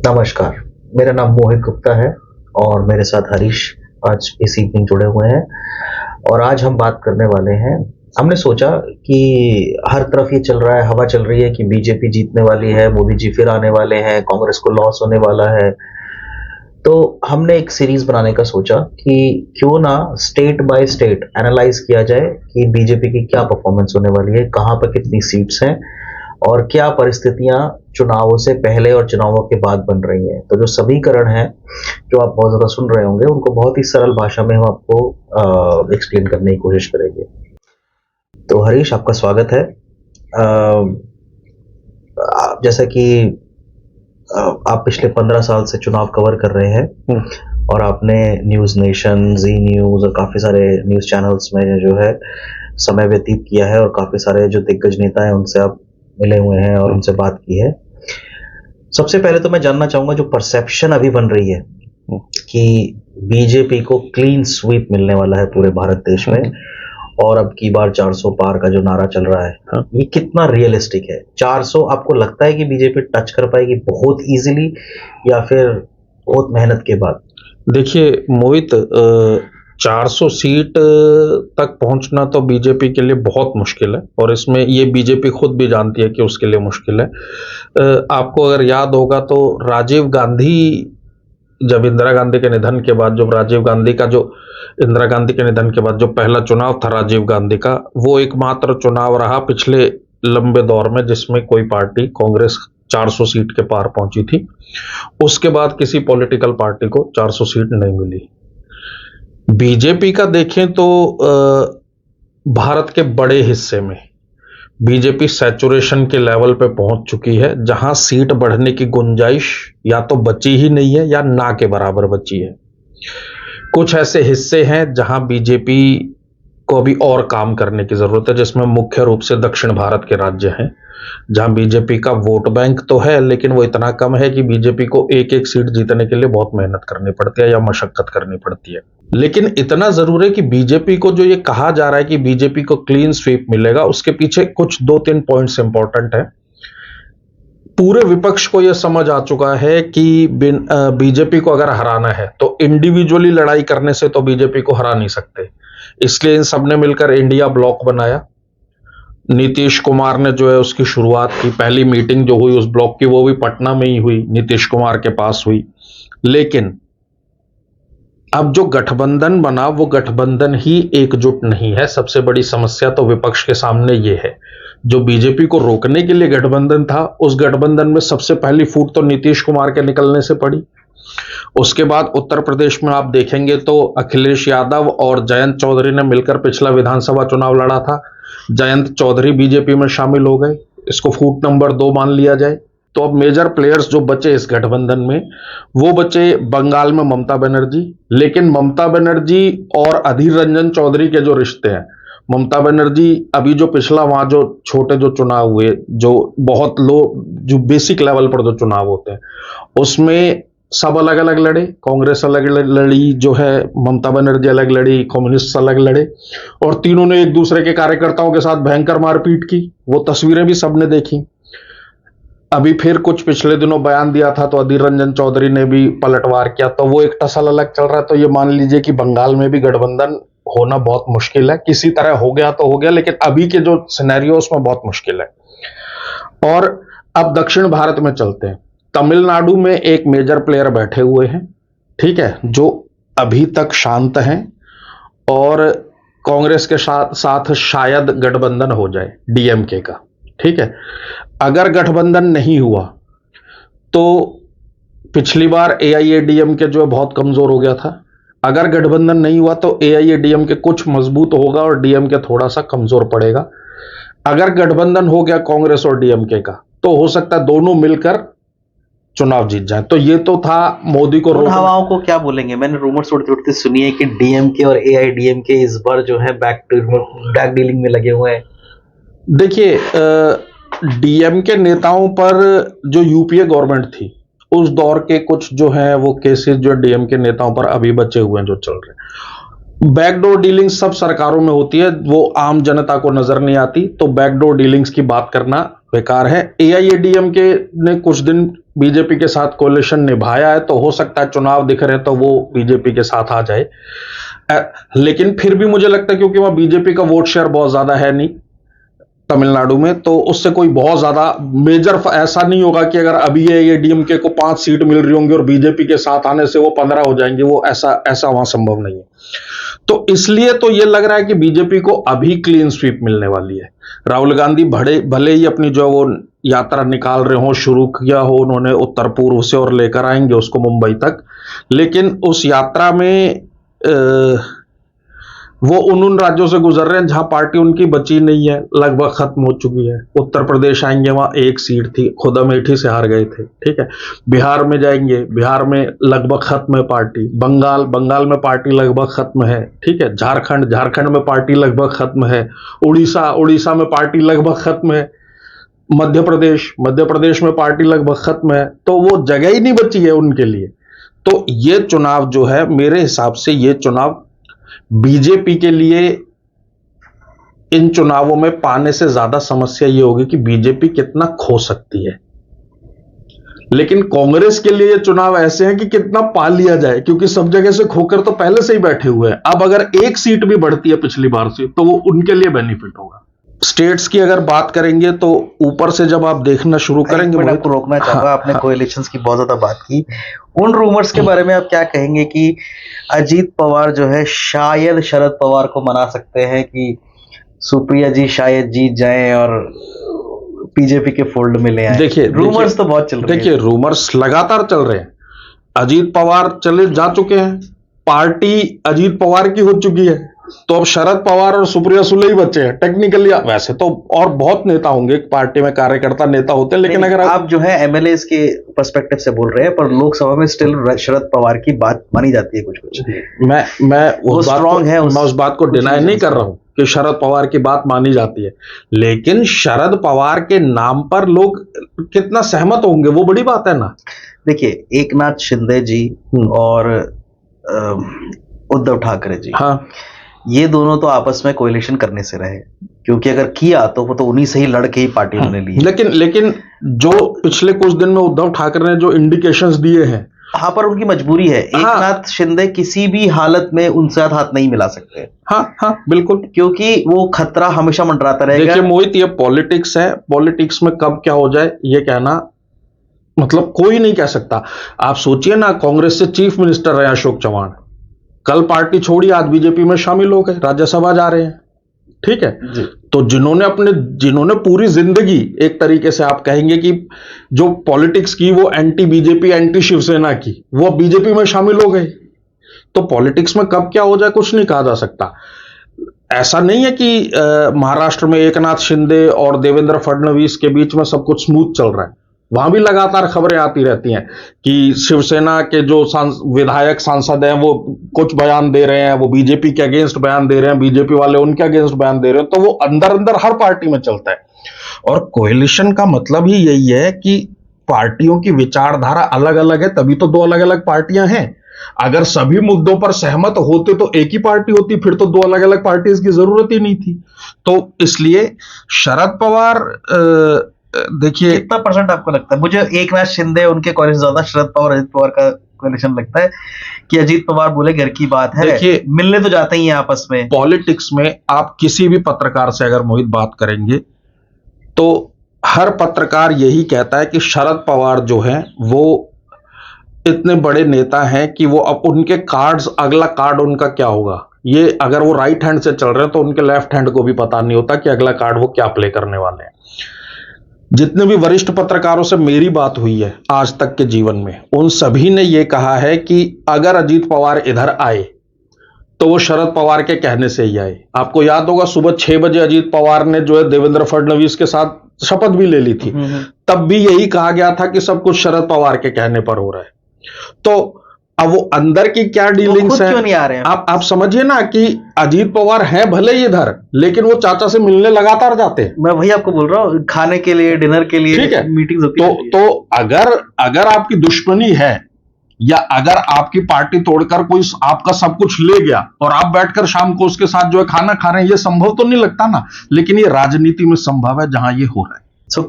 नमस्कार, मेरा नाम मोहित गुप्ता है और मेरे साथ हरीश आज इस इवनिंग जुड़े हुए हैं और आज हम बात करने वाले हैं। हमने सोचा कि हर तरफ ये चल रहा है, हवा चल रही है कि बीजेपी जीतने वाली है, मोदी जी फिर आने वाले हैं, कांग्रेस को लॉस होने वाला है। तो हमने एक सीरीज बनाने का सोचा कि क्यों ना स्टेट बाय स्टेट एनालाइज किया जाए कि बीजेपी की क्या परफॉर्मेंस होने वाली है, कहाँ पर कितनी सीट्स हैं और क्या परिस्थितियां चुनावों से पहले और चुनावों के बाद बन रही हैं। तो जो समीकरण है जो आप बहुत ज़्यादा सुन रहे होंगे उनको बहुत ही सरल भाषा में हम आपको एक्सप्लेन करने की कोशिश करेंगे। तो हरीश, आपका स्वागत है। जैसा कि आप पिछले 15 साल से चुनाव कवर कर रहे हैं और आपने न्यूज़ नेशन, जी न्यूज़ और काफ़ी सारे न्यूज़ चैनल्स में जो है समय व्यतीत किया है और काफ़ी सारे जो दिग्गज नेता हैं उनसे आप मिले हुए हैं और उनसे बात की है। सबसे पहले तो मैं जानना चाहूंगा जो परसेप्शन अभी बन रही है कि बीजेपी को क्लीन स्वीप मिलने वाला है पूरे भारत देश में और अब की बार 400 पार का जो नारा चल रहा है, ये कितना रियलिस्टिक है? 400 आपको लगता है कि बीजेपी टच कर पाएगी बहुत इजीली या फिर बहुत मेहनत के बाद? देखिए मोहित, 400 सीट तक पहुंचना तो बीजेपी के लिए बहुत मुश्किल है और इसमें ये बीजेपी खुद भी जानती है कि उसके लिए मुश्किल है। आपको अगर याद होगा तो राजीव गांधी, जब इंदिरा गांधी के निधन के बाद, इंदिरा गांधी के निधन के बाद जो पहला चुनाव था राजीव गांधी का, वो एकमात्र चुनाव रहा पिछले लंबे दौर में जिसमें कोई पार्टी, कांग्रेस 400 सीट के पार पहुंची थी। उसके बाद किसी पॉलिटिकल पार्टी को 400 सीट नहीं मिली। बीजेपी का देखें तो भारत के बड़े हिस्से में बीजेपी सैचुरेशन के लेवल पे पहुंच चुकी है, जहां सीट बढ़ने की गुंजाइश या तो बची ही नहीं है या ना के बराबर बची है। कुछ ऐसे हिस्से हैं जहां बीजेपी को अभी और काम करने की जरूरत है, जिसमें मुख्य रूप से दक्षिण भारत के राज्य हैं, जहां बीजेपी का वोट बैंक तो है लेकिन वो इतना कम है कि बीजेपी को एक एक सीट जीतने के लिए बहुत मेहनत करनी पड़ती है या मशक्कत करनी पड़ती है। लेकिन इतना जरूर है कि बीजेपी को जो ये कहा जा रहा है कि बीजेपी को क्लीन स्वीप मिलेगा, उसके पीछे कुछ 2-3 पॉइंट्स इंपॉर्टेंट है। पूरे विपक्ष को यह समझ आ चुका है कि बीजेपी को अगर हराना है तो इंडिविजुअली लड़ाई करने से तो बीजेपी को हरा नहीं सकते, इसलिए इन सबने मिलकर इंडिया ब्लॉक बनाया। नीतीश कुमार ने जो है उसकी शुरुआत की, पहली मीटिंग जो हुई उस ब्लॉक की वो भी पटना में ही हुई, नीतीश कुमार के पास हुई। लेकिन अब जो गठबंधन बना वो गठबंधन ही एकजुट नहीं है। सबसे बड़ी समस्या तो विपक्ष के सामने ये है, जो बीजेपी को रोकने के लिए गठबंधन था, उस गठबंधन में सबसे पहली फूट तो नीतीश कुमार के निकलने से पड़ी। उसके बाद उत्तर प्रदेश में आप देखेंगे तो अखिलेश यादव और जयंत चौधरी ने मिलकर पिछला विधानसभा चुनाव लड़ा था। जयंत चौधरी बीजेपी में शामिल हो गए, इसको फूट नंबर 2 मान लिया जाए। तो अब मेजर प्लेयर्स जो बचे इस गठबंधन में, वो बचे बंगाल में ममता बनर्जी। लेकिन ममता बनर्जी और अधीर रंजन चौधरी के जो रिश्ते हैं, ममता बनर्जी अभी जो पिछला वहां जो छोटे जो चुनाव हुए, जो बहुत लो, जो बेसिक लेवल पर जो चुनाव होते हैं, उसमें सब अलग अलग लड़े। कांग्रेस अलग लड़ी जो है, ममता बनर्जी अलग लड़ी, कम्युनिस्ट अलग लड़े और तीनों ने एक दूसरे के कार्यकर्ताओं के साथ भयंकर मारपीट की। वो तस्वीरें भी सबने देखी। अभी फिर कुछ पिछले दिनों बयान दिया था तो अधीर रंजन चौधरी ने भी पलटवार किया, तो वो एक टसल अलग चल रहा है। तो ये मान लीजिए कि बंगाल में भी गठबंधन होना बहुत मुश्किल है। किसी तरह हो गया तो हो गया, लेकिन अभी के जो सिनेरियो उसमें बहुत मुश्किल है। और अब दक्षिण भारत में चलते हैं। तमिलनाडु में एक मेजर प्लेयर बैठे हुए हैं, ठीक है, जो अभी तक शांत हैं और कांग्रेस के साथ शायद गठबंधन हो जाए डीएमके का, ठीक है। अगर गठबंधन नहीं हुआ तो पिछली बार एआईएडीएमके जो है बहुत कमजोर हो गया था। अगर गठबंधन नहीं हुआ तो एआईएडीएमके कुछ मजबूत होगा और डीएमके थोड़ा सा कमजोर पड़ेगा। अगर गठबंधन हो गया कांग्रेस और डीएमके का, तो हो सकता है दोनों मिलकर चुनाव जीत जाए। तो ये तो था मोदी को उन हवाओं को क्या बोलेंगे? मैंने रूमर्स उड़ते उड़ते सुनी है कि डीएमके और एआईडीएमके इस बार जो है बैक डीलिंग में लगे हुए हैं। देखिए, डीएमके नेताओं पर जो यूपीए गवर्नमेंट थी उस दौर के कुछ जो है वो केसेस जो डीएमके नेताओं पर अभी बचे हुए हैं, जो चल रहे हैं। बैकडोर डीलिंग सब सरकारों में होती है, वो आम जनता को नजर नहीं आती। तो बैकडोर डीलिंग्स की बात करना बेकार है। एआईएडीएमके ने कुछ दिन बीजेपी के साथ कोalition निभाया है, तो हो सकता है चुनाव दिख रहे तो वो बीजेपी के साथ आ जाए। लेकिन फिर भी मुझे लगता है क्योंकि वहां बीजेपी का वोट शेयर बहुत ज्यादा है नहीं तमिलनाडु में, तो उससे कोई बहुत ज्यादा मेजर ऐसा नहीं होगा कि अगर अभी एआईएडीएमके को 5 सीट मिल रही होंगी और बीजेपी के साथ आने से वो 15 हो जाएंगे, वो ऐसा वहां संभव नहीं है। तो इसलिए तो ये लग रहा है कि बीजेपी को अभी क्लीन स्वीप मिलने वाली है। राहुल गांधी भले ही अपनी जो वो यात्रा निकाल रहे हो, शुरू किया हो उन्होंने उत्तर पूर्व से और लेकर आएंगे उसको मुंबई तक, लेकिन उस यात्रा में वो उन राज्यों से गुजर रहे हैं जहां पार्टी उनकी बची नहीं है, लगभग खत्म हो चुकी है। उत्तर प्रदेश आएंगे, वहां 1 सीट थी, खुद अमेठी से हार गए थे, ठीक है। बिहार में जाएंगे, बिहार में लगभग खत्म है पार्टी। बंगाल में पार्टी लगभग खत्म है, ठीक है। झारखंड में पार्टी लगभग खत्म है। उड़ीसा में पार्टी लगभग खत्म है। मध्य प्रदेश में पार्टी लगभग खत्म है। तो वो जगह ही नहीं बची है उनके लिए। तो ये चुनाव जो है, मेरे हिसाब से ये चुनाव बीजेपी के लिए इन चुनावों में पाने से ज्यादा समस्या ये होगी कि बीजेपी कितना खो सकती है। लेकिन कांग्रेस के लिए ये चुनाव ऐसे हैं कि कितना पा लिया जाए, क्योंकि सब जगह से खोकर तो पहले से ही बैठे हुए हैं। अब अगर 1 सीट भी बढ़ती है पिछली बार से, तो वो उनके लिए बेनिफिट होगा। स्टेट्स की अगर बात करेंगे तो ऊपर से जब आप देखना शुरू करेंगे, मैं आपको रोकना चाहूंगा। आपने कोएलिशंस की बहुत ज्यादा बात की, उन रूमर्स के बारे में आप क्या कहेंगे कि अजीत पवार जो है शायद शरद पवार को मना सकते हैं कि सुप्रिया जी शायद जीत जाएं और बीजेपी के फोल्ड में ले आए? देखिए, रूमर्स तो बहुत चल रहे हैं। देखिए, रूमर्स लगातार चल रहे हैं। अजीत पवार चले जा चुके हैं, पार्टी अजीत पवार की हो चुकी है, तो अब शरद पवार और सुप्रिया सुले ही बचे हैं टेक्निकली। वैसे तो और बहुत नेता होंगे पार्टी में, कार्यकर्ता नेता होते हैं, लेकिन अगर आप जो है एमएलए के पर्सपेक्टिव से बोल रहे हैं, पर लोकसभा में स्टिल शरद पवार की बात मानी जाती है कुछ। मैं उस बात को डिनाई नहीं कर रहा हूं कि शरद पवार की बात मानी जाती है, लेकिन शरद पवार के नाम पर लोग कितना सहमत होंगे वो बड़ी बात है ना। देखिए, एकनाथ शिंदे जी और उद्धव ठाकरे जी, हाँ, ये दोनों तो आपस में कोएलिशन करने से रहे, क्योंकि अगर किया तो वो तो उन्हीं से ही लड़के ही पार्टी उन्होंने ली। लेकिन जो पिछले कुछ दिन में उद्धव ठाकरे ने जो इंडिकेशंस दिए हैं, हाँ, पर उनकी मजबूरी है। हाँ, एकनाथ शिंदे किसी भी हालत में उनसे हाथ नहीं मिला सकते। हाँ, बिल्कुल, क्योंकि वो खतरा हमेशा मंडराता रहेगा। देखिए मोहित, ये पॉलिटिक्स है, पॉलिटिक्स में कब क्या हो जाए ये कहना मतलब कोई नहीं कह सकता। आप सोचिए ना, कांग्रेस से चीफ मिनिस्टर रहे अशोक चौहान, कल पार्टी छोड़ी, आज बीजेपी में शामिल हो गए, राज्यसभा जा रहे हैं, ठीक है। तो जिन्होंने पूरी जिंदगी एक तरीके से आप कहेंगे कि जो पॉलिटिक्स की वो एंटी बीजेपी, एंटी शिवसेना की, वो बीजेपी में शामिल हो गए। तो पॉलिटिक्स में कब क्या हो जाए कुछ नहीं कहा जा सकता। ऐसा नहीं है कि महाराष्ट्र में एकनाथ शिंदे और देवेंद्र फडणवीस के बीच में सब कुछ स्मूथ चल रहा है। वहां भी लगातार खबरें आती रहती हैं कि शिवसेना के जो विधायक सांसद हैं वो कुछ बयान दे रहे हैं, वो बीजेपी के अगेंस्ट बयान दे रहे हैं, बीजेपी वाले उनके अगेंस्ट बयान दे रहे हैं। तो वो अंदर अंदर हर पार्टी में चलता है। और कोएलिशन का मतलब ही यही है कि पार्टियों की विचारधारा अलग अलग है, तभी तो 2 अलग अलग पार्टियां हैं। अगर सभी मुद्दों पर सहमत होते तो एक ही पार्टी होती, फिर तो 2 अलग अलग पार्टीज की जरूरत ही नहीं थी। तो इसलिए शरद पवार, देखिए, कितना परसेंट आपको लगता है? मुझे एकनाथ शिंदे उनके कोएलिशन ज्यादा, शरद पवार अजीत पवार का कोएलिशन लगता है कि अजीत पवार बोले घर की बात है। देखिए, मिलने तो जाते ही हैं आपस में। पॉलिटिक्स में आप किसी भी पत्रकार से अगर मोहित बात करेंगे तो हर पत्रकार यही कहता है कि शरद पवार जो है वो इतने बड़े नेता हैं कि वो अब उनके कार्ड्स, अगला कार्ड उनका क्या होगा, ये अगर वो राइट हैंड से चल रहे हैं तो उनके लेफ्ट हैंड को भी पता नहीं होता कि अगला कार्ड वो क्या प्ले करने वाले हैं। जितने भी वरिष्ठ पत्रकारों से मेरी बात हुई है आज तक के जीवन में, उन सभी ने यह कहा है कि अगर अजीत पवार इधर आए तो वो शरद पवार के कहने से ही आए। आपको याद होगा सुबह 6 बजे अजीत पवार ने जो है देवेंद्र फडणवीस के साथ शपथ भी ले ली थी, तब भी यही कहा गया था कि सब कुछ शरद पवार के कहने पर हो रहा है। तो अब वो अंदर की क्या डीलिंग्स है, क्यों नहीं आ रहे हैं? आप समझिए ना कि अजीत पवार है भले ही इधर, लेकिन वो चाचा से मिलने लगातार जाते हैं। मैं वही आपको बोल रहा हूँ, खाने के लिए, डिनर के लिए, ठीक है, मीटिंग्स होती है। तो अगर आपकी दुश्मनी है या अगर आपकी पार्टी तोड़कर कोई आपका सब कुछ ले गया और आप बैठकर शाम को उसके साथ जो है खाना खा रहे हैं, ये संभव तो नहीं लगता ना। लेकिन ये राजनीति में संभव है जहां ये हो रहा है।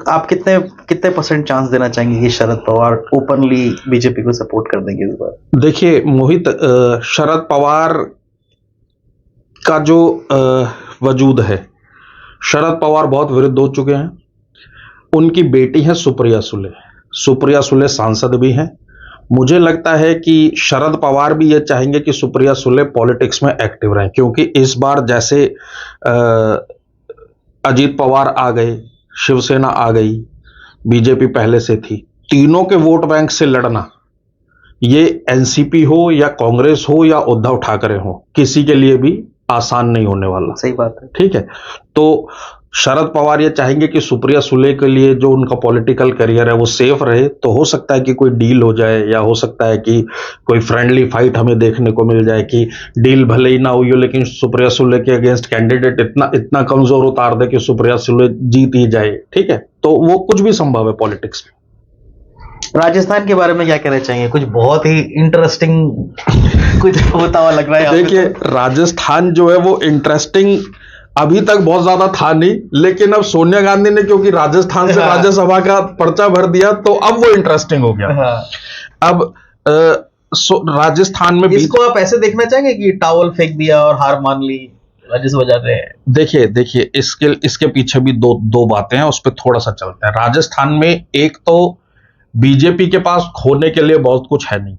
आप कितने कितने परसेंट चांस देना चाहेंगे कि शरद पवार ओपनली बीजेपी को सपोर्ट कर देंगे इस बार? देखिए मोहित, शरद पवार का जो वजूद है, शरद पवार बहुत विरुद्ध हो चुके हैं। उनकी बेटी है सुप्रिया सुले। सुप्रिया सुले सांसद भी हैं। मुझे लगता है कि शरद पवार भी ये चाहेंगे कि सुप्रिया सुले पॉलिटिक्स में एक्टिव रहें, क्योंकि इस बार जैसे अजीत पवार आ गए, शिवसेना आ गई, बीजेपी पहले से थी, तीनों के वोट बैंक से लड़ना, ये एनसीपी हो या कांग्रेस हो या उद्धव ठाकरे हो, किसी के लिए भी आसान नहीं होने वाला। सही बात है। ठीक है, तो शरद पवार ये चाहेंगे कि सुप्रिया सुले के लिए जो उनका पॉलिटिकल करियर है वो सेफ रहे। तो हो सकता है कि कोई डील हो जाए, या हो सकता है कि कोई फ्रेंडली फाइट हमें देखने को मिल जाए कि डील भले ही ना हुई हो, लेकिन सुप्रिया सुले के अगेंस्ट कैंडिडेट इतना कमजोर उतार दे कि सुप्रिया सुले जीत ही जाए। ठीक है, तो वो कुछ भी संभव है पॉलिटिक्स में। राजस्थान के बारे में क्या कहना चाहिए? कुछ बहुत ही इंटरेस्टिंग कुछ होता हुआ लग रहा है। देखिए, राजस्थान जो है वो इंटरेस्टिंग अभी तक बहुत ज्यादा था नहीं, लेकिन अब सोनिया गांधी ने क्योंकि राजस्थान से राज्यसभा का पर्चा भर दिया, तो अब वो इंटरेस्टिंग हो गया। अब राजस्थान में इसको आप ऐसे देखना चाहेंगे कि टॉवल फेंक दिया और हार मान ली, राज्यसभा जा रहे हैं? देखिए इसके पीछे भी दो बातें हैं, उस पर थोड़ा सा चलते हैं। राजस्थान में एक तो बीजेपी के पास खोने के लिए बहुत कुछ है नहीं।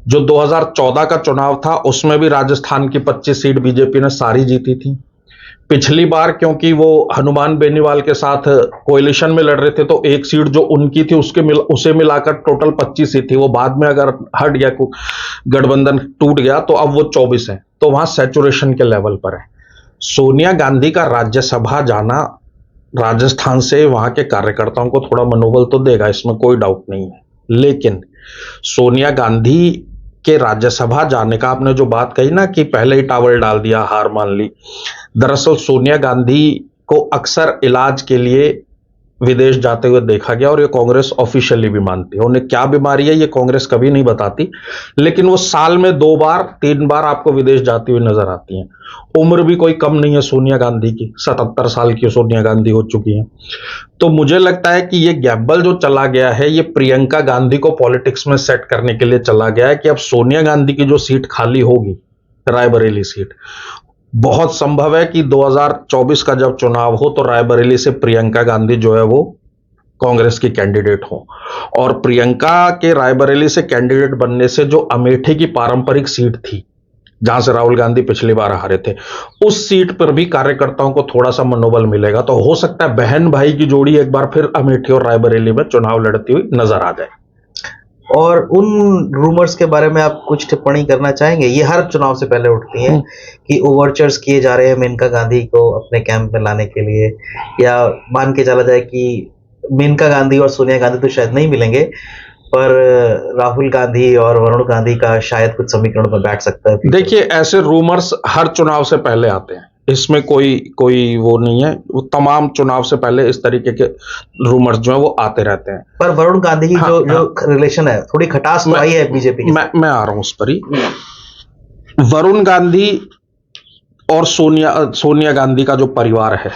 जो 2014 का चुनाव था उसमें भी राजस्थान की 25 सीट बीजेपी ने सारी जीती थी। पिछली बार क्योंकि वो हनुमान बेनीवाल के साथ कोएलिशन में लड़ रहे थे, तो एक सीट जो उनकी थी उसे मिलाकर टोटल 25 सीट थी। वो बाद में अगर हट गया, गठबंधन टूट गया, तो अब वो 24 है। तो वहां सैचुरेशन के लेवल पर है। सोनिया गांधी का राज्यसभा जाना राजस्थान से वहां के कार्यकर्ताओं को थोड़ा मनोबल तो देगा, इसमें कोई डाउट नहीं है। लेकिन सोनिया गांधी के राज्यसभा जाने का आपने जो बात कही ना कि पहले ही टावल डाल दिया, हार मान ली, दरअसल सोनिया गांधी को अक्सर इलाज के लिए विदेश जाते हुए देखा गया, और ये कांग्रेस ऑफिशियली भी मानती है। उन्हें क्या बीमारी है ये कांग्रेस कभी नहीं बताती, लेकिन वो साल में 2 बार 3 बार आपको विदेश जाती हुई नजर आती हैं। उम्र भी कोई कम नहीं है सोनिया गांधी की, 77 साल की सोनिया गांधी हो चुकी हैं। तो मुझे लगता है कि ये गैम्बल जो चला गया है, ये प्रियंका गांधी को पॉलिटिक्स में सेट करने के लिए चला गया है कि अब सोनिया गांधी की जो सीट खाली होगी, रायबरेली सीट, बहुत संभव है कि 2024 का जब चुनाव हो तो रायबरेली से प्रियंका गांधी जो है वो कांग्रेस की कैंडिडेट हो। और प्रियंका के रायबरेली से कैंडिडेट बनने से जो अमेठी की पारंपरिक सीट थी, जहां से राहुल गांधी पिछली बार हारे थे, उस सीट पर भी कार्यकर्ताओं को थोड़ा सा मनोबल मिलेगा। तो हो सकता है बहन भाई की जोड़ी एक बार फिर अमेठी और रायबरेली में चुनाव लड़ती हुई नजर आ जाए। और उन रूमर्स के बारे में आप कुछ टिप्पणी करना चाहेंगे? ये हर चुनाव से पहले उठती हैं कि ओवरचर्स किए जा रहे हैं मेनका गांधी को अपने कैंप में लाने के लिए, या मान के चला जाए कि मेनका गांधी और सोनिया गांधी तो शायद नहीं मिलेंगे, पर राहुल गांधी और वरुण गांधी का शायद कुछ समीकरण में बैठ सकता है। देखिए, ऐसे रूमर्स हर चुनाव से पहले आते हैं, इसमें कोई वो नहीं है। वो तमाम चुनाव से पहले इस तरीके के रूमर्स जो है वो आते रहते हैं। पर वरुण गांधी की जो रिलेशन है, थोड़ी खटास तो आई है बीजेपी की। मैं आ रहा हूं उस पर ही। वरुण गांधी और सोनिया गांधी का जो परिवार है,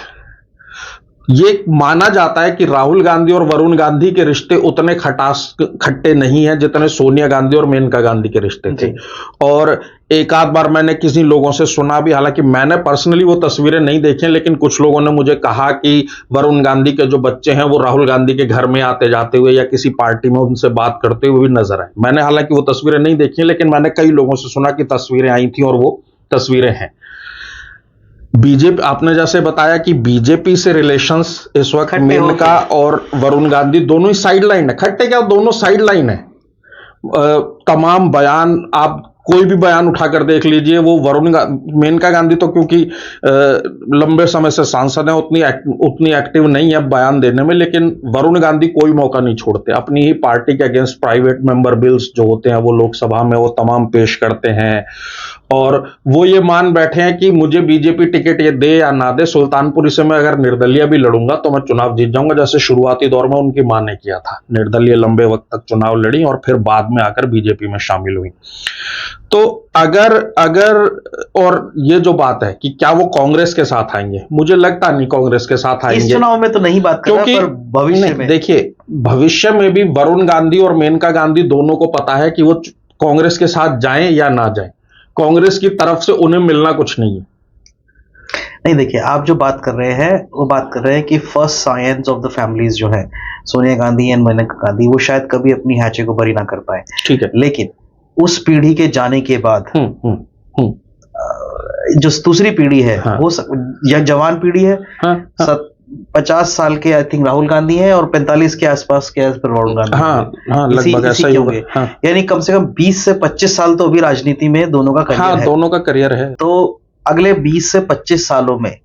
ये माना जाता है कि राहुल गांधी और वरुण गांधी के रिश्ते उतने खट्टे नहीं हैं जितने सोनिया गांधी और मेनका गांधी के रिश्ते थे। और एक आध बार मैंने किसी लोगों से सुना भी, हालांकि मैंने पर्सनली वो तस्वीरें नहीं देखी, लेकिन कुछ लोगों ने मुझे कहा कि वरुण गांधी के जो बच्चे हैं वो राहुल गांधी के घर में आते जाते हुए या किसी पार्टी में उनसे बात करते हुए भी नजर आए। मैंने हालांकि वो तस्वीरें नहीं देखी, लेकिन मैंने कई लोगों से सुना कि तस्वीरें आई थी और वो तस्वीरें हैं। बीजेपी, आपने जैसे बताया कि बीजेपी से रिलेशंस इस वक्त मेनका और वरुण गांधी दोनों ही साइड लाइन है। खट्टे क्या, दोनों साइड लाइन है। तमाम बयान, आप कोई भी बयान उठाकर देख लीजिए, वो मेनका गांधी तो क्योंकि लंबे समय से सांसद हैं, उतनी एक्टिव नहीं है बयान देने में, लेकिन वरुण गांधी कोई मौका नहीं छोड़ते। अपनी ही पार्टी के अगेंस्ट प्राइवेट मेंबर बिल्स जो होते हैं वो लोकसभा में वो तमाम पेश करते हैं, और वो ये मान बैठे हैं कि मुझे बीजेपी टिकट ये दे या ना दे, सुल्तानपुरी से मैं अगर निर्दलीय भी लड़ूंगा तो मैं चुनाव जीत जाऊंगा। जैसे शुरुआती दौर में उनकी मां ने किया था, निर्दलीय लंबे वक्त तक चुनाव लड़ी और फिर बाद में आकर बीजेपी में शामिल हुई। तो अगर अगर और ये जो बात है कि क्या वो कांग्रेस के साथ आएंगे, मुझे लगता नहीं कांग्रेस के साथ इस आएंगे। चुनाव में तो नहीं बात कर रहा, क्योंकि पर भविष्य में देखिए, भविष्य में भी वरुण गांधी और मेनका गांधी दोनों को पता है कि वो कांग्रेस के साथ जाएं या ना जाएं, कांग्रेस की तरफ से उन्हें मिलना कुछ नहीं है। नहीं, देखिए, आप जो बात कर रहे हैं वो बात कर रहे हैं कि first science of the families जो है सोनिया गांधी एंड मेनका गांधी, वो शायद कभी अपनी हैचे को बरी ना कर पाए। ठीक है, लेकिन उस पीढ़ी के जाने के बाद जो दूसरी पीढ़ी है, हाँ, वो या जवान पीढ़ी है, हाँ, हाँ, 50 साल के आई थिंक राहुल गांधी हैं और 45 के आसपास के वरुण गांधी हाँ, हाँ, लगभग ऐसा ही होगा। हाँ, यानी कम से कम 20 से 25 साल तो अभी राजनीति में दोनों का करियर है। दोनों का करियर है। तो अगले 20 से 25 सालों में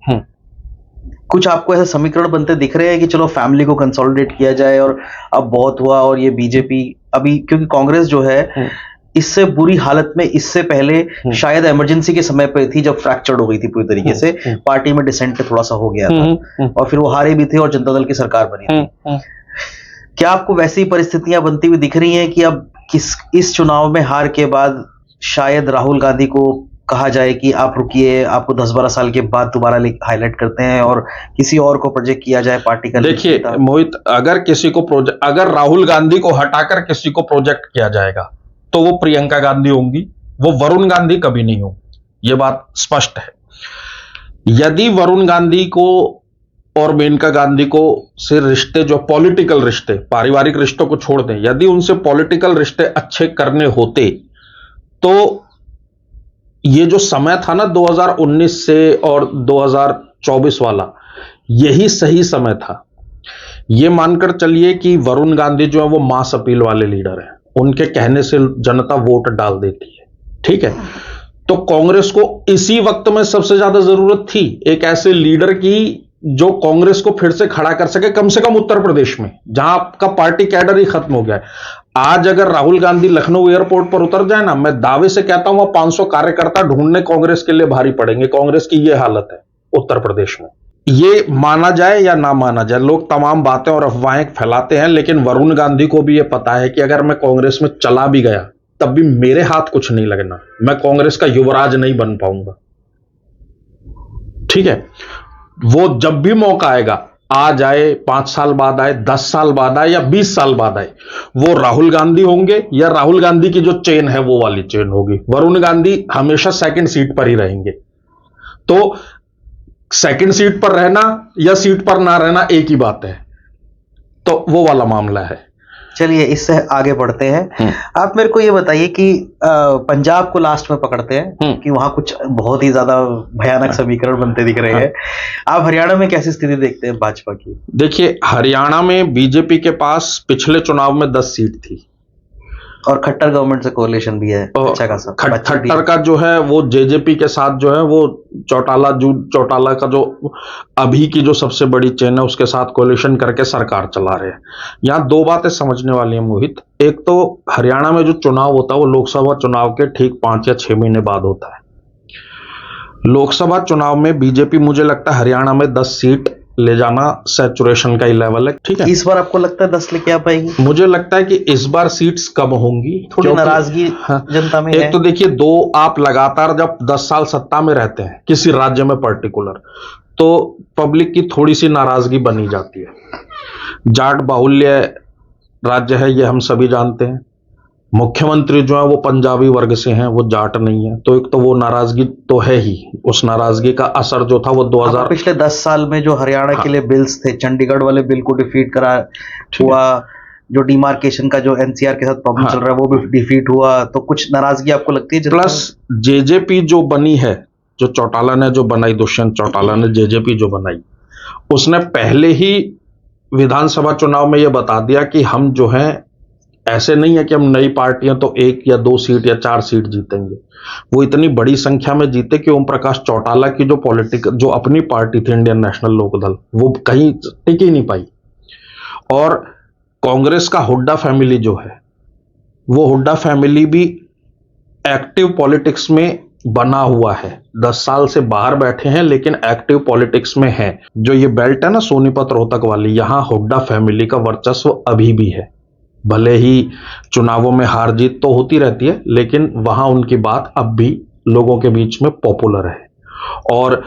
कुछ आपको ऐसे समीकरण बनते दिख रहे हैं कि चलो फैमिली को कंसोलिडेट किया जाए और अब बहुत हुआ, और ये बीजेपी अभी, क्योंकि कांग्रेस जो है इससे बुरी हालत में इससे पहले शायद इमरजेंसी के समय पे थी, जब फ्रैक्चर्ड हो गई थी पूरी तरीके से, पार्टी में डिसेंट पे थोड़ा सा हो गया था और फिर वो हारे भी थे और जनता दल की सरकार बनी थी। क्या आपको वैसी परिस्थितियां बनती हुई दिख रही हैं कि अब इस चुनाव में हार के बाद शायद राहुल गांधी को कहा जाए कि आप रुकिए, आपको 10-12 साल के बाद दोबारा हाईलाइट करते हैं और किसी और को प्रोजेक्ट किया जाए पार्टी का? देखिए मोहित, अगर राहुल गांधी को हटाकर किसी को प्रोजेक्ट किया जाएगा तो वो प्रियंका गांधी होंगी, वो वरुण गांधी कभी नहीं होंगी, ये बात स्पष्ट है। यदि वरुण गांधी को और मेनका गांधी को से रिश्ते, जो पॉलिटिकल रिश्ते, पारिवारिक रिश्तों को छोड़ दें, यदि उनसे पॉलिटिकल रिश्ते अच्छे करने होते तो ये जो समय था ना 2019 से और 2024 वाला, यही सही समय था। ये मानकर चलिए कि वरुण गांधी जो है वो मास अपील वाले लीडर हैं, उनके कहने से जनता वोट डाल देती है, ठीक है। तो कांग्रेस को इसी वक्त में सबसे ज्यादा जरूरत थी एक ऐसे लीडर की जो कांग्रेस को फिर से खड़ा कर सके, कम से कम उत्तर प्रदेश में, जहां आपका पार्टी कैडर ही खत्म हो गया है। आज अगर राहुल गांधी लखनऊ एयरपोर्ट पर उतर जाए ना, मैं दावे से कहता हूं वहां 500 कार्यकर्ता ढूंढने कांग्रेस के लिए भारी पड़ेंगे। कांग्रेस की यह हालत है उत्तर प्रदेश में। ये माना जाए या ना माना जाए, लोग तमाम बातें और अफवाहें फैलाते हैं, लेकिन वरुण गांधी को भी यह पता है कि अगर मैं कांग्रेस में चला भी गया तब भी मेरे हाथ कुछ नहीं लगना, मैं कांग्रेस का युवराज नहीं बन पाऊंगा, ठीक है। वो जब भी मौका आएगा, आ जाए, 5 साल बाद आए, 10 साल बाद आए या 20 साल बाद आए, वो राहुल गांधी होंगे या राहुल गांधी की जो चेन है वो वाली चेन होगी। वरुण गांधी हमेशा सेकंड सीट पर ही रहेंगे। तो सेकंड सीट पर रहना या सीट पर ना रहना एक ही बात है, तो वो वाला मामला है। चलिए इससे आगे बढ़ते हैं। आप मेरे को ये बताइए कि पंजाब को लास्ट में पकड़ते हैं कि वहां कुछ बहुत ही ज्यादा भयानक समीकरण बनते दिख रहे हैं। आप हरियाणा में कैसी स्थिति देखते हैं भाजपा की? देखिए, हरियाणा में बीजेपी के पास पिछले चुनाव में 10 सीट थी और खट्टर गवर्नमेंट से कोalition भी है अच्छा खासा। खट्टर का जो है वो जेजेपी के साथ जो है वो चौटाला का जो अभी की जो सबसे बड़ी चेन है उसके साथ कोalition करके सरकार चला रहे हैं। यहां दो बातें समझने वाली हैं मोहित। एक तो हरियाणा में जो चुनाव होता है वो लोकसभा चुनाव के ठीक 5 या 6 महीने बाद होता है। लोकसभा चुनाव में बीजेपी, मुझे लगता है हरियाणा में 10 सीट ले जाना सैचुरेशन का ही लेवल है, ठीक है। इस बार आपको लगता है 10 लेके आ पाएगी? मुझे लगता है कि इस बार सीट्स कम होंगी, थोड़ी नाराजगी जनता में है। एक तो देखिए, दो आप लगातार जब 10 साल सत्ता में रहते हैं किसी राज्य में पर्टिकुलर, तो पब्लिक की थोड़ी सी नाराजगी बनी जाती है। जाट बाहुल्य राज्य है, ये हम सभी जानते हैं। मुख्यमंत्री जो है वो पंजाबी वर्ग से हैं, वो जाट नहीं है, तो एक तो वो नाराजगी तो है ही। उस नाराजगी का असर जो था वो 2000 पिछले 10 साल में जो हरियाणा के लिए बिल्स थे, चंडीगढ़ वाले बिल को डिफीट करा हुआ, जो डिमार्केशन का जो एनसीआर के साथ प्रॉब्लम चल रहा है वो भी डिफीट हुआ, तो कुछ नाराजगी आपको लगती है? प्लस जेजेपी जो बनी है, जो चौटाला ने जो बनाई, दुष्यंत चौटाला ने जेजेपी जो बनाई, उसने पहले ही विधानसभा चुनाव में यह बता दिया कि हम जो हैं, ऐसे नहीं है कि हम नई पार्टियां तो 1 या 2 सीट या 4 सीट जीतेंगे। वो इतनी बड़ी संख्या में जीते कि ओम प्रकाश चौटाला की जो अपनी पार्टी थी इंडियन नेशनल लोकदल, वो कहीं टिक ही नहीं पाई। और कांग्रेस का हुड्डा फैमिली जो है, वो हुड्डा फैमिली भी एक्टिव पॉलिटिक्स में बना हुआ है। 10 साल से बाहर बैठे हैं लेकिन एक्टिव पॉलिटिक्स में है। जो ये बेल्ट है ना सोनीपत रोहतक वाली, यहां हुड्डा फैमिली का वर्चस्व अभी भी है। भले ही चुनावों में हार जीत तो होती रहती है, लेकिन वहां उनकी बात अब भी लोगों के बीच में पॉपुलर है। और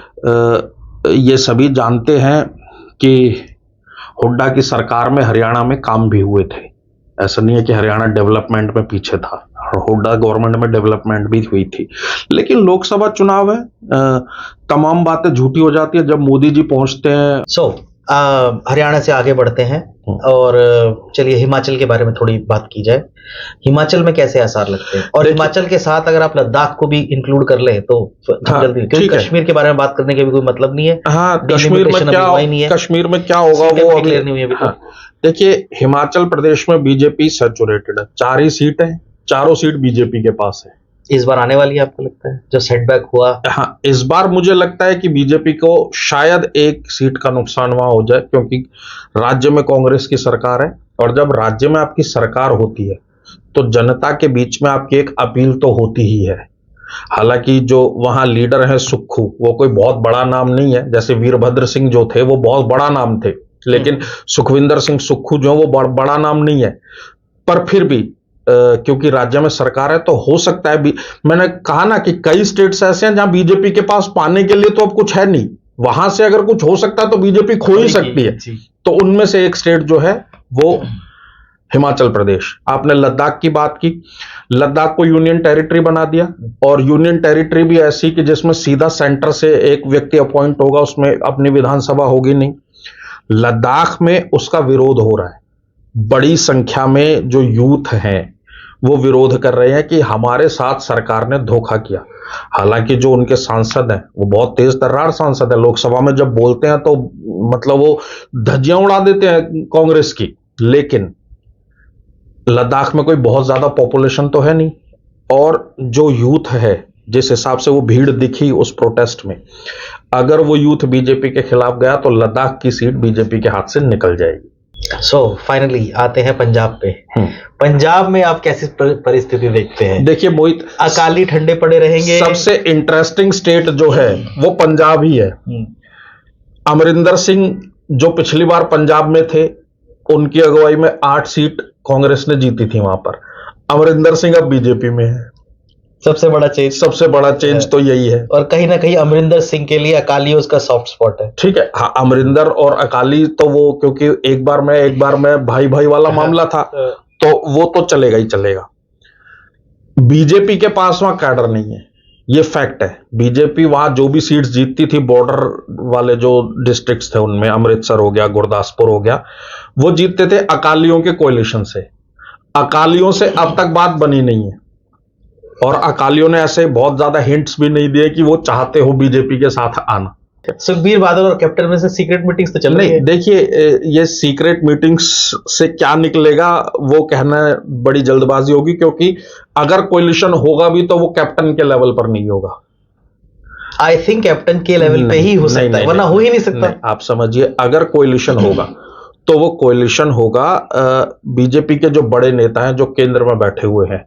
ये सभी जानते हैं कि हुड्डा की सरकार में हरियाणा में काम भी हुए थे। ऐसा नहीं है कि हरियाणा डेवलपमेंट में पीछे था, हुड्डा गवर्नमेंट में डेवलपमेंट भी हुई थी। लेकिन लोकसभा चुनाव है, तमाम बातें झूठी हो जाती है जब मोदी जी पहुंचते हैं। हरियाणा से आगे बढ़ते हैं और चलिए हिमाचल के बारे में थोड़ी बात की जाए। हिमाचल में कैसे आसार लगते हैं, और हिमाचल के साथ अगर आप लद्दाख को भी इंक्लूड कर ले तो जल्दी, क्योंकि कश्मीर के बारे में बात करने के भी कोई मतलब नहीं है। हाँ, कश्मीर में क्या होगा वो क्लियर नहीं हुई अभी। हाँ, देखिए हिमाचल प्रदेश में बीजेपी सैचुरेटेड है, 4 ही सीट है, चारों सीट बीजेपी के पास है। इस बार आने वाली है आपको लगता है, जो सेटबैक हुआ? हाँ, इस बार मुझे लगता है कि बीजेपी को शायद 1 सीट का नुकसान वहां हो जाए, क्योंकि राज्य में कांग्रेस की सरकार है, और जब राज्य में आपकी सरकार होती है तो जनता के बीच में आपकी एक अपील तो होती ही है। हालांकि जो वहां लीडर है सुक्खू, वो कोई बहुत बड़ा नाम नहीं है, जैसे वीरभद्र सिंह जो थे वो बहुत बड़ा नाम थे, लेकिन सुखविंदर सिंह सुक्खू जो वो बड़ा नाम नहीं है। पर फिर भी क्योंकि राज्य में सरकार है तो हो सकता है भी, मैंने कहा ना कि कई स्टेट्स ऐसे हैं जहां बीजेपी के पास पाने के लिए तो अब कुछ है नहीं, वहां से अगर कुछ हो सकता है तो बीजेपी खो ही सकती है। तो उनमें से एक स्टेट जो है वो हिमाचल प्रदेश। आपने लद्दाख की बात की, लद्दाख को यूनियन टेरिटरी बना दिया, और यूनियन टेरिटरी भी ऐसी कि जिसमें सीधा सेंटर से एक व्यक्ति अपॉइंट होगा, उसमें अपनी विधानसभा होगी नहीं। लद्दाख में उसका विरोध हो रहा है, बड़ी संख्या में जो यूथ हैं वो विरोध कर रहे हैं कि हमारे साथ सरकार ने धोखा किया। हालांकि जो उनके सांसद हैं वो बहुत तेज तर्रार सांसद है, लोकसभा में जब बोलते हैं तो मतलब वो धज्जियां उड़ा देते हैं कांग्रेस की। लेकिन लद्दाख में कोई बहुत ज्यादा पॉपुलेशन तो है नहीं, और जो यूथ है जिस हिसाब से वो भीड़ दिखी उस प्रोटेस्ट में, अगर वो यूथ बीजेपी के खिलाफ गया तो लद्दाख की सीट बीजेपी के हाथ से निकल जाएगी। फाइनली आते हैं पंजाब पे। पंजाब में आप कैसी परिस्थिति देखते हैं? देखिए मोहित, अकाली ठंडे पड़े रहेंगे। सबसे इंटरेस्टिंग स्टेट जो है वो पंजाब ही है। अमरिंदर सिंह जो पिछली बार पंजाब में थे, उनकी अगुवाई में 8 सीट कांग्रेस ने जीती थी वहां पर। अमरिंदर सिंह अब बीजेपी में है। सबसे बड़ा चेंज तो यही है। और कहीं ना कहीं अमरिंदर सिंह के लिए अकाली उसका सॉफ्ट स्पॉट है। ठीक है, हाँ, अमरिंदर और अकाली तो वो, क्योंकि एक बार में भाई वाला मामला था, तो वो तो चलेगा ही चलेगा। बीजेपी के पास वहां कैडर नहीं है, ये फैक्ट है। बीजेपी वहां जो भी सीट्स जीतती थी, बॉर्डर वाले जो डिस्ट्रिक्ट्स थे उनमें, अमृतसर हो गया, गुरदासपुर हो गया, वो जीतते थे अकालियों के कोalition से। अकालियों से अब तक बात बनी नहीं है, और अकालियों ने ऐसे बहुत ज्यादा हिंट्स भी नहीं दिए कि वो चाहते हो बीजेपी के साथ आना। सुखबीर बादल और कैप्टन में से सीक्रेट मीटिंग्स तो चल रही है। नहीं, देखिए ये सीक्रेट मीटिंग्स से क्या निकलेगा वो कहना बड़ी जल्दबाजी होगी, क्योंकि अगर कोalition होगा भी तो वो कैप्टन के लेवल पर नहीं होगा। आई थिंक कैप्टन के लेवल पे ही हो सकता है, वरना हो ही नहीं सकता। आप समझिए, अगर कोalition होगा तो वो कोalition होगा बीजेपी के जो बड़े नेता हैं जो केंद्र में बैठे हुए हैं।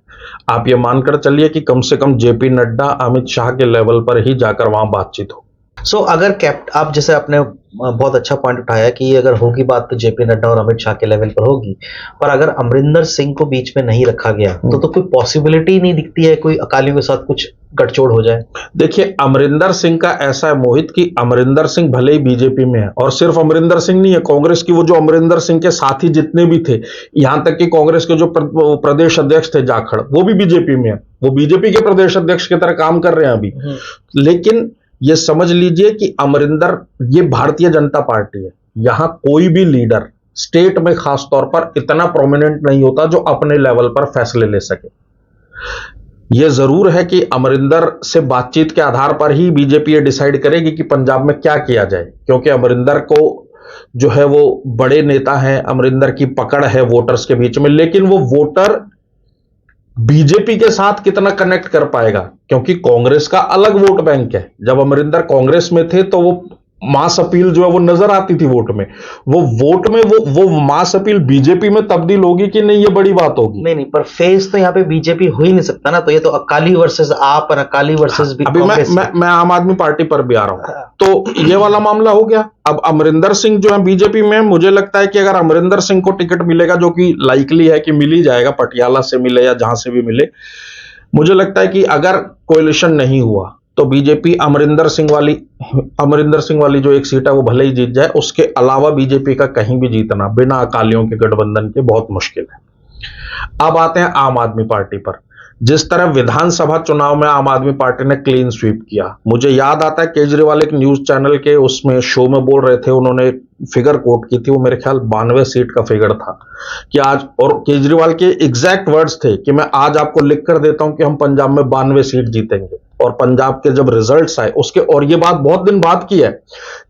आप ये मानकर चलिए कि कम से कम जेपी नड्डा, अमित शाह के लेवल पर ही जाकर वहां बातचीत हो। अगर आप जैसे आपने बहुत अच्छा पॉइंट उठाया कि अगर होगी बात तो जेपी नड्डा और अमित शाह के लेवल पर होगी, पर अगर अमरिंदर सिंह को बीच में नहीं रखा गया तो कोई पॉसिबिलिटी नहीं दिखती है कोई अकालियों के साथ कुछ गठजोड़ हो जाए। देखिए अमरिंदर सिंह का ऐसा है मोहित कि अमरिंदर सिंह भले ही बीजेपी में है, और सिर्फ अमरिंदर सिंह नहीं है, कांग्रेस की वो जो अमरिंदर सिंह के साथी जितने भी थे, यहां तक कि कांग्रेस के जो प्रदेश अध्यक्ष थे जाखड़, वो भी बीजेपी में है, वो बीजेपी के प्रदेश अध्यक्ष की तरह काम कर रहे हैं अभी। लेकिन ये समझ लीजिए कि अमरिंदर, ये भारतीय जनता पार्टी है, यहां कोई भी लीडर स्टेट में खास तौर पर इतना प्रोमिनेंट नहीं होता जो अपने लेवल पर फैसले ले सके। यह जरूर है कि अमरिंदर से बातचीत के आधार पर ही बीजेपी ये डिसाइड करेगी कि पंजाब में क्या किया जाए, क्योंकि अमरिंदर को जो है वो बड़े नेता हैं, अमरिंदर की पकड़ है वोटर्स के बीच में, लेकिन वो वोटर बीजेपी के साथ कितना कनेक्ट कर पाएगा, क्योंकि कांग्रेस का अलग वोट बैंक है। जब अमरिंदर कांग्रेस में थे तो वो मास अपील जो है वो नजर आती थी वोट में, वो मास अपील बीजेपी में तब्दील होगी कि नहीं, ये बड़ी बात होगी। नहीं, पर फेस तो यहाँ पे बीजेपी हो ही नहीं सकता ना, तो ये तो अकाली वर्सेस आप और अकाली वर्सेस अभी मैं आम आदमी पार्टी पर भी आ रहा हूं। तो ये वाला मामला हो गया। अब अमरिंदर सिंह जो है बीजेपी में, मुझे लगता है कि अगर अमरिंदर सिंह को टिकट मिलेगा, जो कि लाइकली है कि मिल ही जाएगा, पटियाला से मिले या जहां से भी मिले, मुझे लगता है कि अगर कोएलिशन नहीं हुआ तो बीजेपी अमरिंदर सिंह वाली जो एक सीट है वो भले ही जीत जाए, उसके अलावा बीजेपी का कहीं भी जीतना बिना अकालियों के गठबंधन के बहुत मुश्किल है। अब आते हैं आम आदमी पार्टी पर। जिस तरह विधानसभा चुनाव में आम आदमी पार्टी ने क्लीन स्वीप किया, मुझे याद आता है केजरीवाल एक न्यूज चैनल के उसमें शो में बोल रहे थे, उन्होंने फिगर कोट की थी, वो मेरे ख्याल 92 सीट का फिगर था कि आज, और केजरीवाल के एग्जैक्ट वर्ड्स थे कि मैं आज आपको लिख कर देता हूं कि हम पंजाब में 92 सीट जीतेंगे। और पंजाब के जब रिजल्ट्स आए उसके, और ये बात बहुत दिन बाद की है,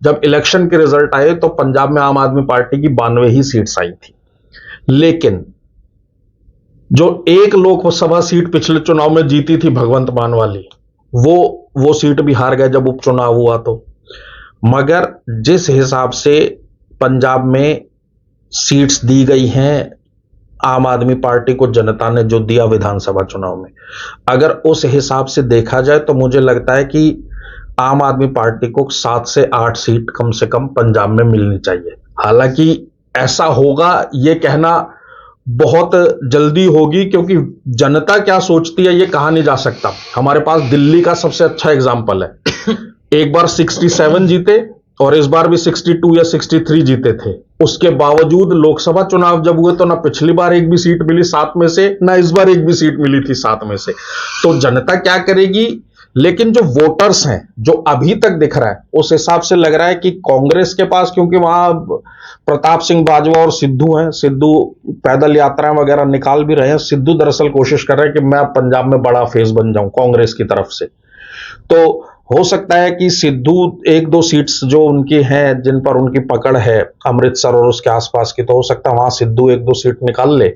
जब इलेक्शन के रिजल्ट आए तो पंजाब में आम आदमी पार्टी की 92 ही सीट्स आई थी। लेकिन जो एक लोकसभा सीट पिछले चुनाव में जीती थी भगवंत मान वाली, वो सीट भी हार गए जब उपचुनाव हुआ तो। मगर जिस हिसाब से पंजाब में सीट्स दी गई हैं आम आदमी पार्टी को, जनता ने जो दिया विधानसभा चुनाव में, अगर उस हिसाब से देखा जाए तो मुझे लगता है कि आम आदमी पार्टी को 7 से 8 सीट कम से कम पंजाब में मिलनी चाहिए। हालांकि ऐसा होगा ये कहना बहुत जल्दी होगी, क्योंकि जनता क्या सोचती है ये कहा नहीं जा सकता। हमारे पास दिल्ली का सबसे अच्छा एग्जाम्पल है। एक बार 67 जीते और इस बार भी 62 या 63 जीते थे। उसके बावजूद लोकसभा चुनाव जब हुए तो ना पिछली बार एक भी सीट मिली 7 में से, ना इस बार एक भी सीट मिली थी 7 में से। तो जनता क्या करेगी? लेकिन जो वोटर्स हैं, जो अभी तक दिख रहा है, उस हिसाब से लग रहा है कि कांग्रेस के पास, क्योंकि वहां प्रताप सिंह बाजवा और सिद्धू हैं, सिद्धू पैदल यात्राएं वगैरह निकाल भी रहे हैं। सिद्धू दरअसल कोशिश कर रहे हैं कि मैं पंजाब में बड़ा फेस बन जाऊं कांग्रेस की तरफ से। तो हो सकता है कि सिद्धू 1-2 सीट्स जो उनकी हैं, जिन पर उनकी पकड़ है, अमृतसर और उसके आसपास की, तो हो सकता है वहां सिद्धू 1-2 सीट निकाल ले,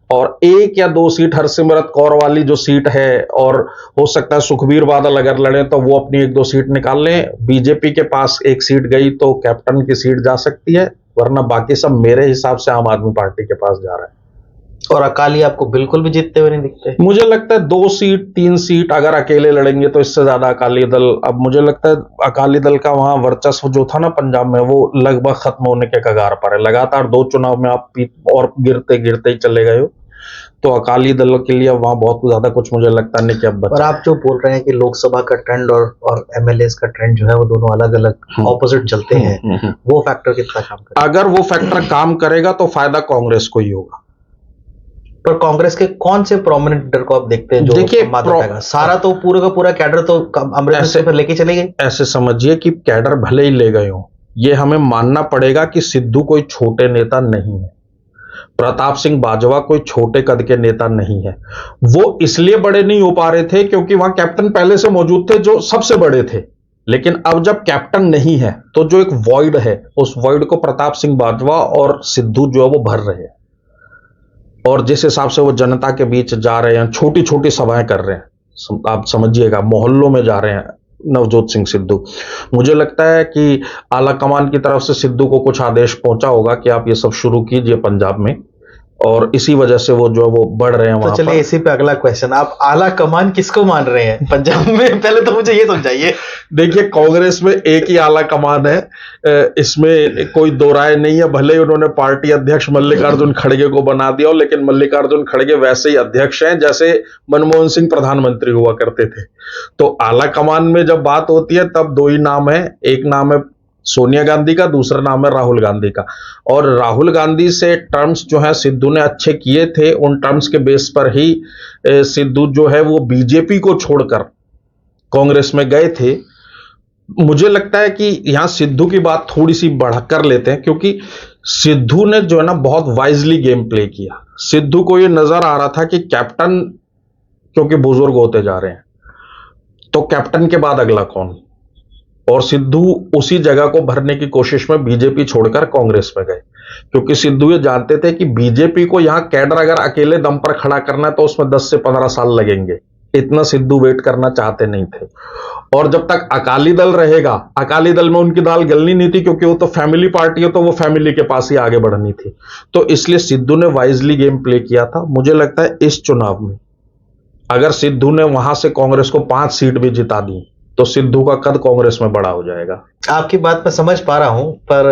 और 1 या 2 सीट हरसिमरत कौर वाली जो सीट है, और हो सकता है सुखबीर बादल अगर लड़े तो वो अपनी 1-2 सीट निकाल लें। बीजेपी के पास 1 सीट गई तो कैप्टन की सीट जा सकती है, वरना बाकी सब मेरे हिसाब से आम आदमी पार्टी के पास जा रहा है। और अकाली आपको बिल्कुल भी जीतते हुए नहीं दिखते? मुझे लगता है 2 सीट 3 सीट अगर अकेले लड़ेंगे तो इससे ज्यादा अकाली दल, अब मुझे लगता है अकाली दल का वहां वर्चस्व जो था ना पंजाब में, वो लगभग खत्म होने के कगार पर है। लगातार 2 चुनाव में आप और गिरते गिरते ही चले गए हो, तो अकाली दल के लिए वहां बहुत ज्यादा कुछ मुझे लगता नहीं कि अब बचा। और आप जो बोल रहे हैं कि लोकसभा का ट्रेंड और एमएलए का ट्रेंड जो है वो दोनों अलग अलग ऑपोजिट चलते हैं, वो फैक्टर कितना काम करेगा? अगर वो फैक्टर काम करेगा तो फायदा कांग्रेस को ही होगा। पर कांग्रेस के कौन से प्रोमिनेंट लीडर को आप देखते हैं जो देखिए सारा तो पूरा का पूरा कैडर तो अमृतसर से फिर लेके चले गए? ऐसे समझिए कि कैडर भले ही ले गए हो, ये हमें मानना पड़ेगा कि सिद्धू कोई छोटे नेता नहीं है, प्रताप सिंह बाजवा कोई छोटे कद के नेता नहीं है। वो इसलिए बड़े नहीं हो पा रहे थे क्योंकि वहां कैप्टन पहले से मौजूद थे जो सबसे बड़े थे। लेकिन अब जब कैप्टन नहीं है तो जो एक वॉइड है, उस वॉइड को प्रताप सिंह बाजवा और सिद्धू जो है वो भर रहे हैं। और जिस हिसाब से वो जनता के बीच जा रहे हैं, छोटी छोटी सभाएं कर रहे हैं, आप समझिएगा मोहल्लों में जा रहे हैं नवजोत सिंह सिद्धू, मुझे लगता है कि आला कमान की तरफ से सिद्धू को कुछ आदेश पहुंचा होगा कि आप ये सब शुरू कीजिए पंजाब में, और इसी वजह से वो जो है वो बढ़ रहे हैं वहां। तो चलिए इसी पे अगला क्वेश्चन, आप आला कमान किसको मान रहे हैं पंजाब में? पहले तो मुझे ये समझाइए। देखिए, कांग्रेस में एक ही आला कमान है, इसमें कोई दो राय नहीं है। भले ही उन्होंने पार्टी अध्यक्ष मल्लिकार्जुन खड़गे को बना दिया हो, लेकिन मल्लिकार्जुन खड़गे वैसे ही अध्यक्ष हैं जैसे मनमोहन सिंह प्रधानमंत्री हुआ करते थे। तो आला कमान में जब बात होती है तब 2 ही नाम है, एक नाम है सोनिया गांधी का, दूसरा नाम है राहुल गांधी का। और राहुल गांधी से टर्म्स जो है सिद्धू ने अच्छे किए थे, उन टर्म्स के बेस पर ही सिद्धू जो है वो बीजेपी को छोड़कर कांग्रेस में गए थे। मुझे लगता है कि यहां सिद्धू की बात थोड़ी सी बढ़कर लेते हैं, क्योंकि सिद्धू ने जो है ना बहुत वाइजली गेम प्ले किया। सिद्धू को यह नजर आ रहा था कि कैप्टन क्योंकि बुजुर्ग होते जा रहे हैं, तो कैप्टन के बाद अगला कौन, और सिद्धू उसी जगह को भरने की कोशिश में बीजेपी छोड़कर कांग्रेस में गए। क्योंकि सिद्धू ये जानते थे कि बीजेपी को यहां कैडर अगर अकेले दम पर खड़ा करना है तो उसमें 10 से 15 साल लगेंगे, इतना सिद्धू वेट करना चाहते नहीं थे। और जब तक अकाली दल रहेगा, अकाली दल में उनकी दाल गलनी नहीं थी, क्योंकि वो तो फैमिली पार्टी है, तो वो फैमिली के पास ही आगे बढ़नी थी। तो इसलिए सिद्धू ने वाइजली गेम प्ले किया था। मुझे लगता है इस चुनाव में अगर सिद्धू ने वहां से कांग्रेस को 5 सीट भी जिता दी तो सिद्धू का कद कांग्रेस में बड़ा हो जाएगा। आपकी बात मैं समझ पा रहा हूं, पर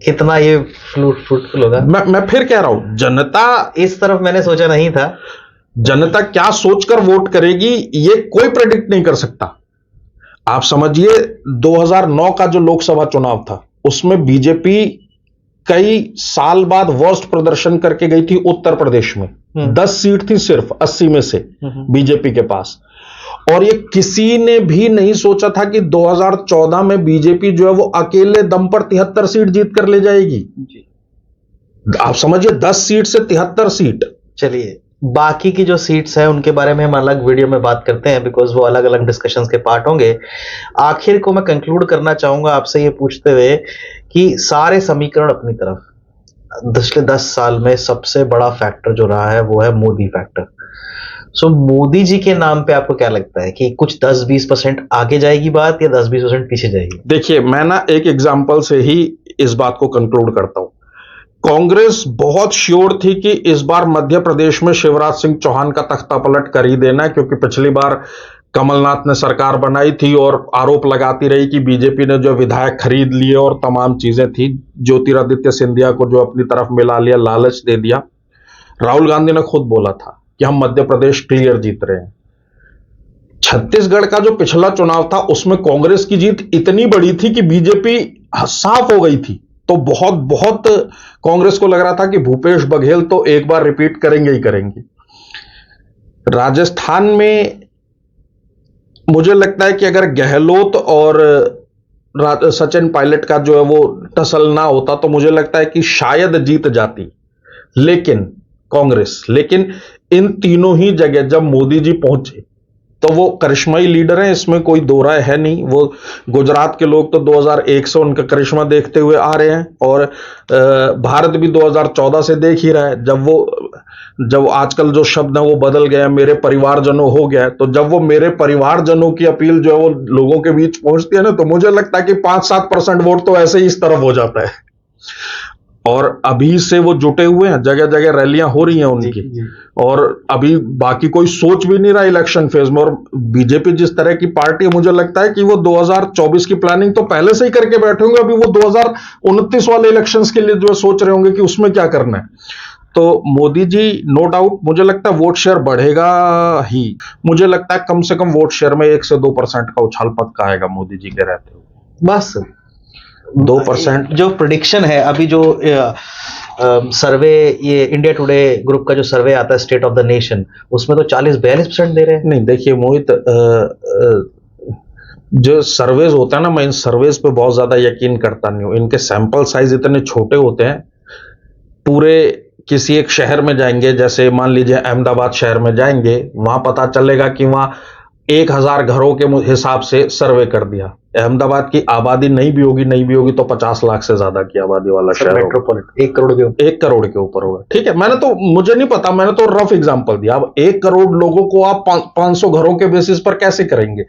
कितना ये फ्रूटफुल होगा? मैं फिर कह रहा हूं, जनता इस तरफ मैंने सोचा नहीं था। जनता क्या सोचकर वोट करेगी ये कोई प्रेडिक्ट नहीं कर सकता। आप समझिए 2009 का जो लोकसभा चुनाव था उसमें बीजेपी कई साल बाद वर्स्ट प्रदर्शन करके गई थी उत्तर प्रदेश में। 10 सीट थी सिर्फ 80 में से बीजेपी के पास। और ये किसी ने भी नहीं सोचा था कि 2014 में बीजेपी जो है वो अकेले दम पर 73 सीट जीत कर ले जाएगी। आप समझिए 10 सीट से 73 सीट। चलिए, बाकी की जो सीट्स हैं उनके बारे में हम अलग वीडियो में बात करते हैं, बिकॉज वो अलग अलग डिस्कशंस के पार्ट होंगे। आखिर को मैं कंक्लूड करना चाहूंगा आपसे ये पूछते हुए कि सारे समीकरण अपनी तरफ, पिछले 10 साल में सबसे बड़ा फैक्टर जो रहा है वो है मोदी फैक्टर। सो मोदी जी के नाम पे आपको क्या लगता है कि कुछ 10-20% आगे जाएगी बात या 10-20% पीछे जाएगी? देखिए, मैं ना एक एग्जाम्पल से ही इस बात को कंक्लूड करता हूं। कांग्रेस बहुत श्योर थी कि इस बार मध्य प्रदेश में शिवराज सिंह चौहान का तख्ता पलट कर ही देना है, क्योंकि पिछली बार कमलनाथ ने सरकार बनाई थी और आरोप लगाती रही कि बीजेपी ने जो विधायक खरीद लिए और तमाम चीजें थी। ज्योतिरादित्य सिंधिया को जो अपनी तरफ मिला लिया, लालच दे दिया। राहुल गांधी ने खुद बोला था कि हम मध्य प्रदेश क्लियर जीत रहे हैं। छत्तीसगढ़ का जो पिछला चुनाव था उसमें कांग्रेस की जीत इतनी बड़ी थी कि बीजेपी साफ हो गई थी। तो बहुत बहुत कांग्रेस को लग रहा था कि भूपेश बघेल तो एक बार रिपीट करेंगे ही करेंगे। राजस्थान में मुझे लगता है कि अगर गहलोत और सचिन पायलट का जो है वो टसल ना होता तो मुझे लगता है कि शायद जीत जाती लेकिन कांग्रेस। लेकिन इन तीनों ही जगह जब मोदी जी पहुंचे तो वो करिश्माई लीडर हैं, इसमें कोई दो राय है नहीं। वो गुजरात के लोग तो 2001 से उनका करिश्मा देखते हुए आ रहे हैं और भारत भी 2014 से देख ही रहा है। जब आजकल जो शब्द है वो बदल गया, मेरे परिवारजनों हो गया है, तो जब वो मेरे परिवारजनों की अपील जो है वो लोगों के बीच पहुंचती है ना, तो मुझे लगता है कि 5-7% वोट तो ऐसे ही इस तरफ हो जाता है। और अभी से वो जुटे हुए हैं, जगह जगह रैलियां हो रही हैं उनकी। जी। और अभी बाकी कोई सोच भी नहीं रहा इलेक्शन फेज में। और बीजेपी जिस तरह की पार्टी है, मुझे लगता है कि वो 2024 की प्लानिंग तो पहले से ही करके बैठे होंगे। अभी वो 2029 वाले इलेक्शंस के लिए जो सोच रहे होंगे कि उसमें क्या करना है। तो मोदी जी नो डाउट, मुझे लगता है वोट शेयर बढ़ेगा ही। मुझे लगता है कम से कम वोट शेयर में 1 से 2% का उछाल पक्का आएगा मोदी जी के रहते हुए। बस 2% जो प्रेडिक्शन है अभी, जो सर्वे, ये इंडिया टुडे ग्रुप का जो सर्वे आता है स्टेट ऑफ द नेशन, उसमें तो 40-42% दे रहे हैं। नहीं, देखिए मोहित, जो सर्वेज होता है ना, मैं इन सर्वेज पे बहुत ज्यादा यकीन करता नहीं हूं। इनके सैंपल साइज इतने छोटे होते हैं। पूरे किसी एक शहर में जाएंगे, जैसे मान लीजिए अहमदाबाद शहर में जाएंगे, वहां पता चलेगा कि वहां 1000 घरों के हिसाब से सर्वे कर दिया। अहमदाबाद की आबादी नहीं भी होगी तो 50 लाख से ज्यादा की आबादी वाला शहर, मेट्रोपॉलिटन 1 करोड़ के ऊपर, 1 करोड़ के ऊपर होगा। ठीक है, मुझे नहीं पता, मैंने तो रफ एग्जांपल दिया। अब 1 करोड़ लोगों को आप 500 घरों के बेसिस पर कैसे करेंगे?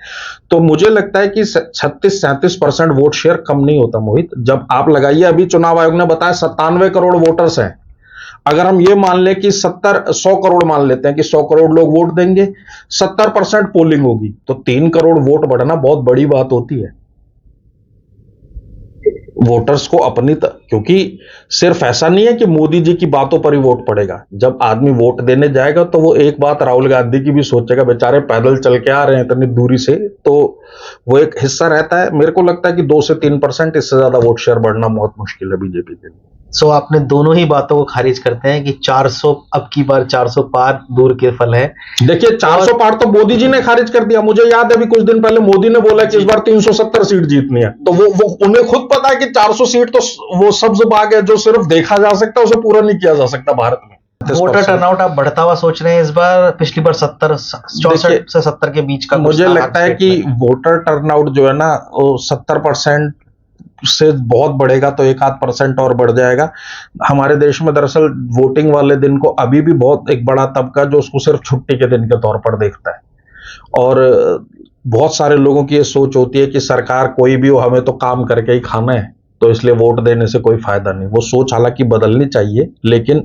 तो मुझे लगता है कि 36-37% वोट शेयर कम नहीं होता मोहित। जब आप लगाइए, अभी चुनाव आयोग ने बताया 97 करोड़ वोटर्स हैं। अगर हम ये मान लें कि 100 करोड़ मान लेते हैं कि 100 करोड़ लोग वोट देंगे, 70% पोलिंग होगी, तो 3 करोड़ वोट बढ़ना बहुत बड़ी बात होती है वोटर्स को अपनी क्योंकि सिर्फ ऐसा नहीं है कि मोदी जी की बातों पर ही वोट पड़ेगा। जब आदमी वोट देने जाएगा तो वो एक बात राहुल गांधी की भी सोचेगा, बेचारे पैदल चल के आ रहे हैं इतनी दूरी से, तो वो एक हिस्सा रहता है। मेरे को लगता है कि 2 से 3%, इससे ज्यादा वोट शेयर बढ़ना बहुत मुश्किल है बीजेपी के लिए। सो आपने दोनों ही बातों को खारिज करते हैं कि 400, अब की बार 400 पार दूर के फल है। देखिए 400 पार तो मोदी जी ने खारिज कर दिया। मुझे याद है अभी कुछ दिन पहले मोदी ने बोला कि इस बार 370 सीट जीतनी है। तो वो उन्हें खुद पता है कि 400 सीट तो वो सब्ज बाग है जो सिर्फ देखा जा सकता है, उसे पूरा नहीं किया जा सकता भारत में। वोटर टर्नआउट आप बढ़ता हुआ सोच रहे हैं इस बार? पिछली बार 64 से 70 के बीच का मुझे लगता है कि वोटर टर्नआउट जो है ना, वो 70% से बहुत बढ़ेगा तो 1-8% और बढ़ जाएगा। हमारे देश में दरअसल वोटिंग वाले दिन को अभी भी बहुत एक बड़ा तबका जो उसको सिर्फ छुट्टी के दिन के तौर पर देखता है, और बहुत सारे लोगों की ये सोच होती है कि सरकार कोई भी हो, हमें तो काम करके ही खाना है, तो इसलिए वोट देने से कोई फायदा नहीं। वो सोच हालांकि बदलनी चाहिए, लेकिन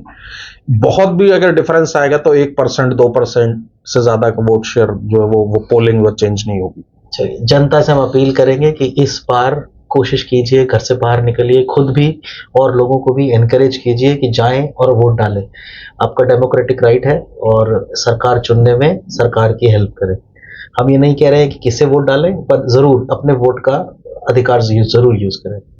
बहुत भी अगर डिफरेंस आएगा तो 1%, 2% से ज्यादा का वोट शेयर जो है वो पोलिंग वो चेंज नहीं होगी। चलिए, जनता से हम अपील करेंगे कि इस बार कोशिश कीजिए, घर से बाहर निकलिए, खुद भी और लोगों को भी एनकरेज कीजिए कि जाएं और वोट डालें। आपका डेमोक्रेटिक राइट है, और सरकार चुनने में सरकार की हेल्प करें। हम ये नहीं कह रहे हैं कि किसे वोट डालें, पर जरूर अपने वोट का अधिकार जरूर यूज करें।